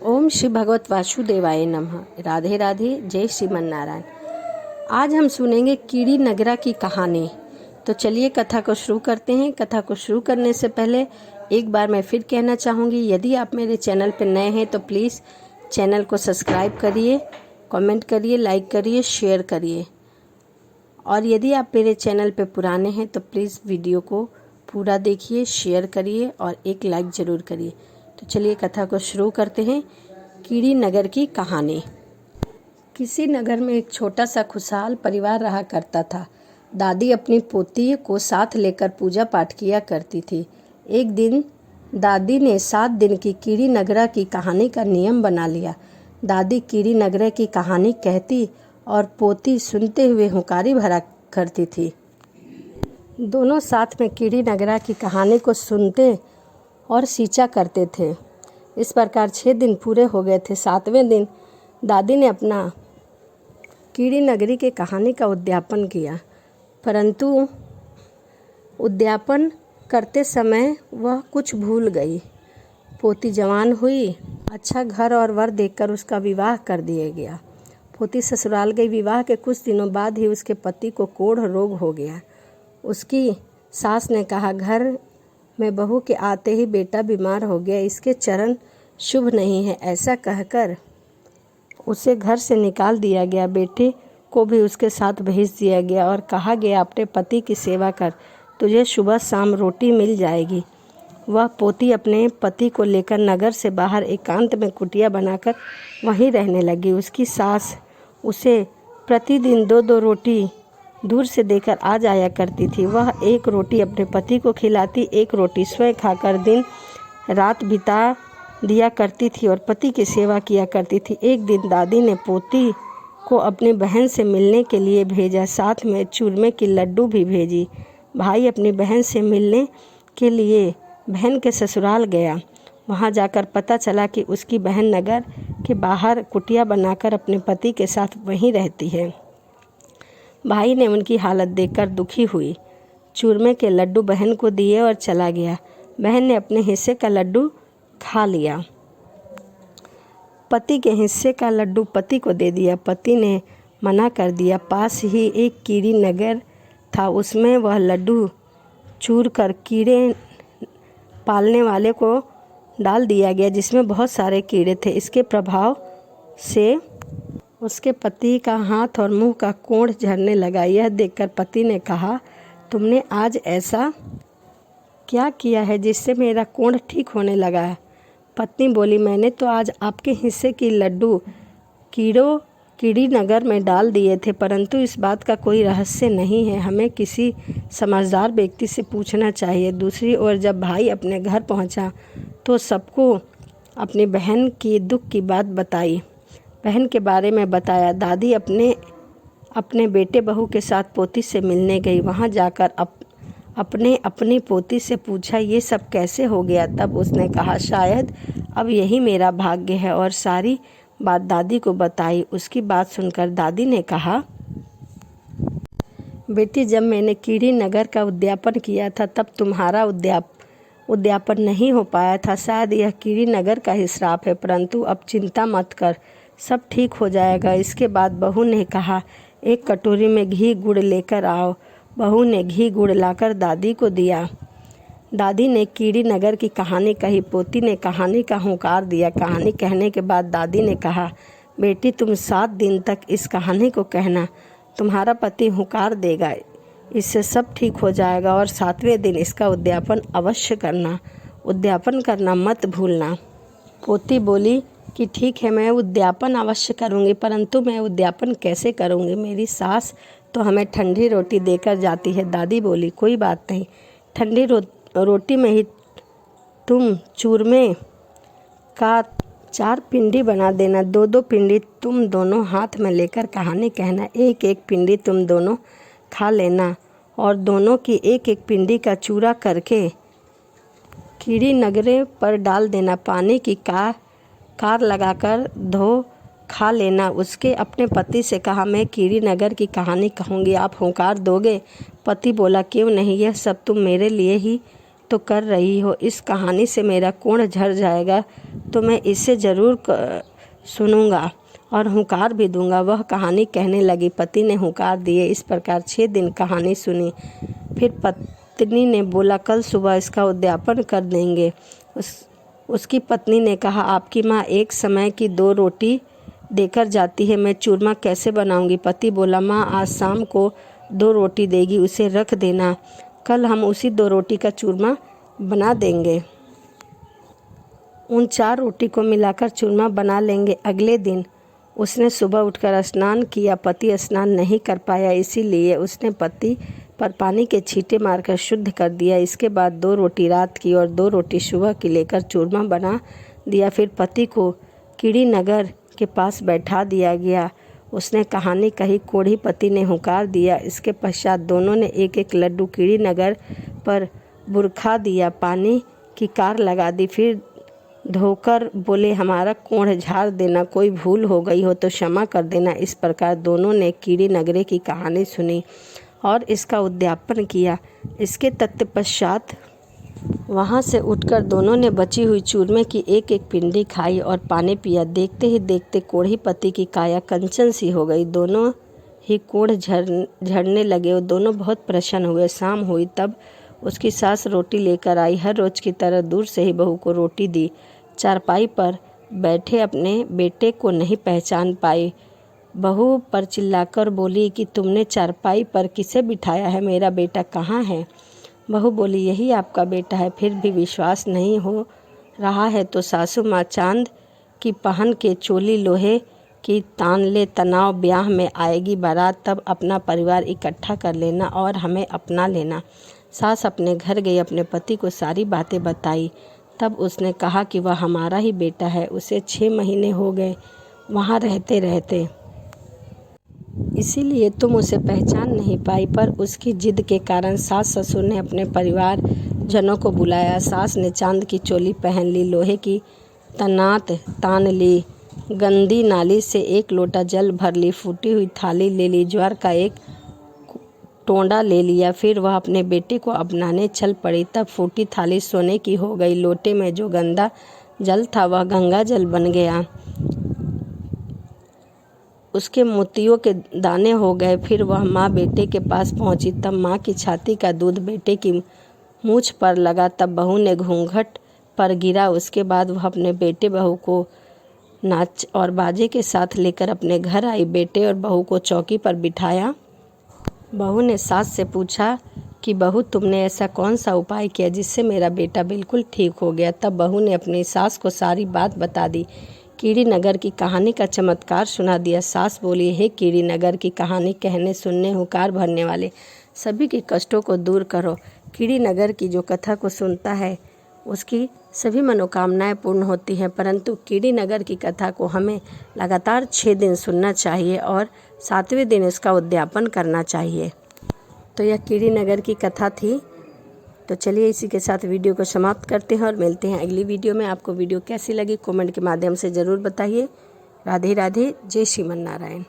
ओम श्री भगवत वासुदेवाय नमः। राधे राधे। जय श्रीमन नारायण। आज हम सुनेंगे कीड़ी नगरा की कहानी। तो चलिए कथा को शुरू करते हैं। कथा को शुरू करने से पहले एक बार मैं फिर कहना चाहूँगी, यदि आप मेरे चैनल पर नए हैं तो प्लीज़ चैनल को सब्सक्राइब करिए, कमेंट करिए, लाइक करिए, शेयर करिए। और यदि आप मेरे चैनल पर पुराने हैं तो प्लीज़ वीडियो को पूरा देखिए, शेयर करिए और एक लाइक ज़रूर करिए। तो चलिए कथा को शुरू करते हैं। कीड़ी नगर की कहानी। किसी नगर में एक छोटा सा खुशहाल परिवार रहा करता था। दादी अपनी पोती को साथ लेकर पूजा पाठ किया करती थी। एक दिन दादी ने 7 दिन की कीड़ी नगरा की कहानी का नियम बना लिया। दादी कीड़ी नगरा की कहानी कहती और पोती सुनते हुए हुंकारी भरा करती थी। दोनों साथ में कीड़ी नगरा की कहानी को सुनते और सींचा करते थे। इस प्रकार 6 दिन पूरे हो गए थे। 7वें दिन दादी ने अपना कीड़ी नगरी के कहानी का उद्यापन किया, परंतु उद्यापन करते समय वह कुछ भूल गई। पोती जवान हुई, अच्छा घर और वर देखकर उसका विवाह कर दिया गया। पोती ससुराल गई। विवाह के कुछ दिनों बाद ही उसके पति को कोढ़ रोग हो गया। उसकी सास ने कहा, घर में बहू के आते ही बेटा बीमार हो गया, इसके चरण शुभ नहीं है। ऐसा कहकर उसे घर से निकाल दिया गया। बेटे को भी उसके साथ भेज दिया गया और कहा गया, अपने पति की सेवा कर, तुझे सुबह शाम रोटी मिल जाएगी। वह पोती अपने पति को लेकर नगर से बाहर एकांत में कुटिया बनाकर वहीं रहने लगी। उसकी सास उसे प्रतिदिन 2-2 रोटी दूर से देकर आ जाया करती थी। वह एक रोटी अपने पति को खिलाती, एक रोटी स्वयं खाकर दिन रात बिता दिया करती थी और पति की सेवा किया करती थी। एक दिन दादी ने पोती को अपनी बहन से मिलने के लिए भेजा, साथ में चूरमे की लड्डू भी भेजी। भाई अपनी बहन से मिलने के लिए बहन के ससुराल गया। वहां जाकर पता चला कि उसकी बहन नगर के बाहर कुटिया बनाकर अपने पति के साथ वहीं रहती है। भाई ने उनकी हालत देखकर दुखी हुई, चूरमे के लड्डू बहन को दिए और चला गया। बहन ने अपने हिस्से का लड्डू खा लिया। पति के हिस्से का लड्डू पति को दे दिया। पति ने मना कर दिया। पास ही एक कीड़ी नगर था, उसमें वह लड्डू चूर कर कीड़े पालने वाले को डाल दिया गया, जिसमें बहुत सारे कीड़े थे। इसके प्रभाव से उसके पति का हाथ और मुंह का कोढ़ झड़ने लगा। यह देखकर पति ने कहा, तुमने आज ऐसा क्या किया है जिससे मेरा कोढ़ ठीक होने लगा है? पत्नी बोली, मैंने तो आज आपके हिस्से की लड्डू कीड़ी नगर में डाल दिए थे, परंतु इस बात का कोई रहस्य नहीं है। हमें किसी समझदार व्यक्ति से पूछना चाहिए। दूसरी ओर जब भाई अपने घर पहुंचा तो सबको अपनी बहन की दुख की बात बताई। बहन के बारे में बताया। दादी अपने बेटे बहू के साथ पोती से मिलने गई। वहां जाकर अपनी पोती से पूछा, ये सब कैसे हो गया? तब उसने कहा, शायद अब यही मेरा भाग्य है, और सारी बात दादी को बताई। उसकी बात सुनकर दादी ने कहा, बेटी, जब मैंने कीड़ी नगर का उद्यापन किया था तब तुम्हारा उद्यापन नहीं हो पाया था। शायद यह कीड़ी नगर का ही श्राप है, परंतु अब चिंता मत कर, सब ठीक हो जाएगा। इसके बाद बहू ने कहा, एक कटोरी में घी गुड़ लेकर आओ। बहू ने घी गुड़ लाकर दादी को दिया। दादी ने कीड़ी नगर की कहानी कही। पोती ने कहानी का हुंकार दिया। कहानी कहने के बाद दादी ने कहा, बेटी, तुम 7 दिन तक इस कहानी को कहना, तुम्हारा पति हुंकार देगा, इससे सब ठीक हो जाएगा, और 7वें दिन इसका उद्यापन अवश्य करना। उद्यापन करना मत भूलना। पोती बोली कि ठीक है, मैं उद्यापन अवश्य करूंगी, परंतु मैं उद्यापन कैसे करूंगी? मेरी सास तो हमें ठंडी रोटी देकर जाती है। दादी बोली, कोई बात नहीं, ठंडी रोटी में ही तुम चूरमे का 4 पिंडी बना देना। 2-2 पिंडी तुम दोनों हाथ में लेकर कहानी कहना। 1-1 पिंडी तुम दोनों खा लेना और दोनों की 1-1 पिंडी का चूरा करके कीड़ी नगरे पर डाल देना। पानी की कार लगाकर धो खा लेना। उसके अपने पति से कहा, मैं कीड़ी नगर की कहानी कहूँगी, आप हुंकार दोगे? पति बोला, क्यों नहीं, यह सब तुम मेरे लिए ही तो कर रही हो। इस कहानी से मेरा कोढ़ झड़ जाएगा तो मैं इसे ज़रूर सुनूंगा और हुंकार भी दूंगा। वह कहानी कहने लगी। पति ने हुंकार दिए। इस प्रकार 6 दिन कहानी सुनी। फिर पत्नी ने बोला, कल सुबह इसका उद्यापन कर देंगे। उसकी पत्नी ने कहा, आपकी माँ एक समय की 2 रोटी देकर जाती है, मैं चूरमा कैसे बनाऊंगी? पति बोला, माँ आज शाम को 2 रोटी देगी, उसे रख देना, कल हम उसी 2 रोटी का चूरमा बना देंगे। उन 4 रोटी को मिलाकर चूरमा बना लेंगे। अगले दिन उसने सुबह उठकर स्नान किया। पति स्नान नहीं कर पाया, इसीलिए उसने पति पर पानी के छींटे मारकर शुद्ध कर दिया। इसके बाद 2 रोटी रात की और 2 रोटी सुबह की लेकर चूरमा बना दिया। फिर पति को कीड़ी नगर के पास बैठा दिया गया। उसने कहानी कही। कोढ़ी पति ने हुंकार दिया। इसके पश्चात दोनों ने एक एक लड्डू कीड़ी नगर पर बुरखा दिया, पानी की कार लगा दी। फिर धोकर बोले, हमारा कोढ़ झाड़ देना, कोई भूल हो गई हो तो क्षमा कर देना। इस प्रकार दोनों ने कीड़ी नगरे की कहानी सुनी और इसका उद्यापन किया। इसके तत्पश्चात वहाँ से उठकर दोनों ने बची हुई चूरमे की एक एक पिंडी खाई और पानी पिया। देखते ही देखते कोढ़ी पति की काया कंचन सी हो गई। दोनों ही कोढ़ झड़ने लगे और दोनों बहुत प्रसन्न हुए। शाम हुई तब उसकी सास रोटी लेकर आई। हर रोज की तरह दूर से ही बहू को रोटी दी। चारपाई पर बैठे अपने बेटे को नहीं पहचान पाई। बहू पर चिल्लाकर बोली कि तुमने चारपाई पर किसे बिठाया है? मेरा बेटा कहाँ है? बहू बोली, यही आपका बेटा है। फिर भी विश्वास नहीं हो रहा है तो सासू माँ चांद की पहन के चोली लोहे की तान ले, तनाव ब्याह में आएगी बारात, तब अपना परिवार इकट्ठा कर लेना और हमें अपना लेना। सास अपने घर गई, अपने पति को सारी बातें बताई। तब उसने कहा कि वह हमारा ही बेटा है, उसे 6 महीने हो गए वहाँ रहते रहते, इसीलिए तुम उसे पहचान नहीं पाई। पर उसकी जिद के कारण सास ससुर ने अपने परिवार जनों को बुलाया। सास ने चांद की चोली पहन ली, लोहे की तनात तान ली, गंदी नाली से 1 लोटा जल भर ली, फूटी हुई थाली ले ली, ज्वार का एक टोंडा ले लिया। फिर वह अपने बेटे को अपनाने चल पड़ी। तब फूटी थाली सोने की हो गई। लोटे में जो गंदा जल था वह गंगा जल बन गया। उसके मोतियों के दाने हो गए। फिर वह माँ बेटे के पास पहुंची। तब माँ की छाती का दूध बेटे की मूंछ पर लगा। तब बहू ने घूंघट पर गिरा। उसके बाद वह अपने बेटे बहू को नाच और बाजे के साथ लेकर अपने घर आई। बेटे और बहू को चौकी पर बिठाया। बहू ने सास से पूछा कि बहू, तुमने ऐसा कौन सा उपाय किया जिससे मेरा बेटा बिल्कुल ठीक हो गया? तब बहू ने अपनी सास को सारी बात बता दी, कीड़ी नगर की कहानी का चमत्कार सुना दिया। सास बोली, हे कीड़ी नगर की कहानी कहने सुनने हुंकार भरने वाले, सभी के कष्टों को दूर करो। कीड़ी नगर की जो कथा को सुनता है उसकी सभी मनोकामनाएं पूर्ण होती हैं, परंतु कीड़ी नगर की कथा को हमें लगातार 6 दिन सुनना चाहिए और 7वें दिन इसका उद्यापन करना चाहिए। तो यह कीड़ी नगर की कथा थी। तो चलिए इसी के साथ वीडियो को समाप्त करते हैं और मिलते हैं अगली वीडियो में। आपको वीडियो कैसी लगी कमेंट के माध्यम से ज़रूर बताइए। राधे राधे, जय श्रीमन नारायण।